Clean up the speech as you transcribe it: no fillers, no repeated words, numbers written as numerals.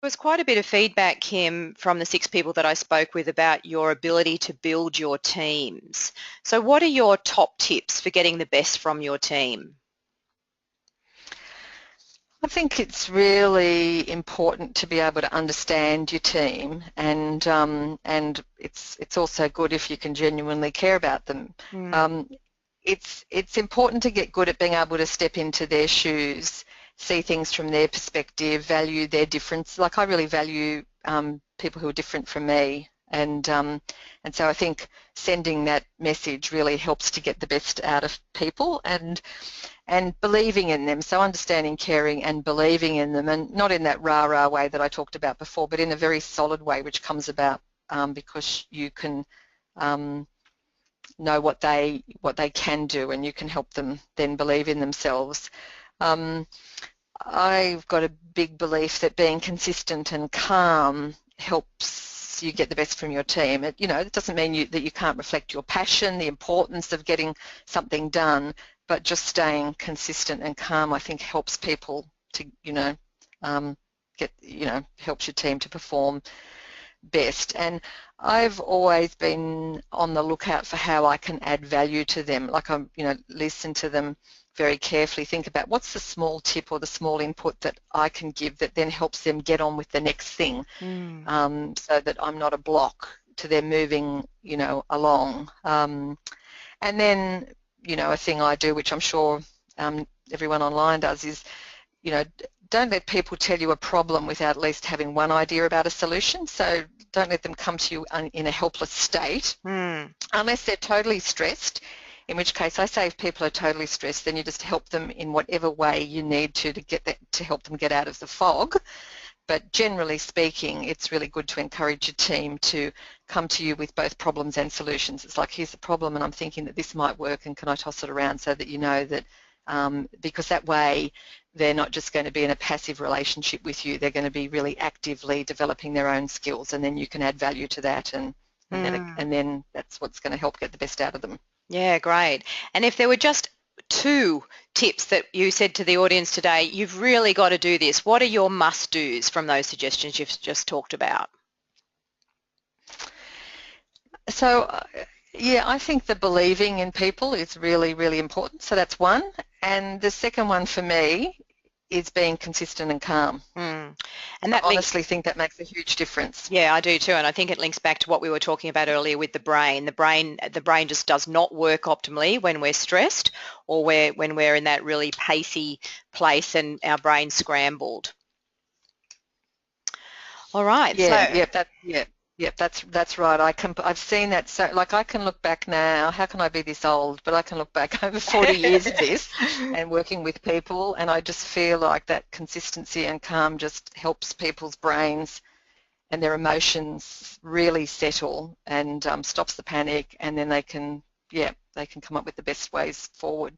was quite a bit of feedback, Kim, from the 6 people that I spoke with about your ability to build your teams. So what are your top tips for getting the best from your team? I think it's really important to be able to understand your team, and it's also good if you can genuinely care about them. Mm. It's important to get good at being able to step into their shoes, see things from their perspective, value their difference. Like, I really value people who are different from me, and so I think sending that message really helps to get the best out of people, and believing in them. So understanding, caring and believing in them, and not in that rah-rah way that I talked about before, but in a very solid way, which comes about because you can know what they can do, and you can help them then believe in themselves. I've got a big belief that being consistent and calm helps you get the best from your team. It doesn't mean that you can't reflect your passion, the importance of getting something done, but just staying consistent and calm, I think, helps people to, helps your team to perform best. And I've always been on the lookout for how I can add value to them. Like, listen to them very carefully, think about what's the small tip or the small input that I can give that then helps them get on with the next thing, so that I'm not a block to them moving, along. And then, a thing I do, which I'm sure everyone online does, is, don't let people tell you a problem without at least having one idea about a solution. So don't let them come to you in a helpless state, unless they're totally stressed, in which case I say if people are totally stressed, then you just help them in whatever way you need to help them get out of the fog. But generally speaking, it's really good to encourage your team to come to you with both problems and solutions. It's like, here's the problem and I'm thinking that this might work, and can I toss it around, so that you know that, because that way they're not just going to be in a passive relationship with you, they're going to be really actively developing their own skills, and then you can add value to that, and then that's what's going to help get the best out of them. Yeah, great. And if there were just 2 tips that you said to the audience today, you've really got to do this, what are your must-dos from those suggestions you've just talked about? So, yeah, I think the believing in people is really, really important. So that's one. And the second one for me is being consistent and calm. And I honestly think that makes a huge difference. Yeah, I do too, and I think it links back to what we were talking about earlier with the brain. The brain just does not work optimally when we're stressed, or when we're in that really pacey place and our brain's scrambled. All right. That's right. I've seen that. So, like, I can look back now. How can I be this old? But I can look back over 40 years of this and working with people, and I just feel like that consistency and calm just helps people's brains and their emotions really settle, and stops the panic, and then they can come up with the best ways forward.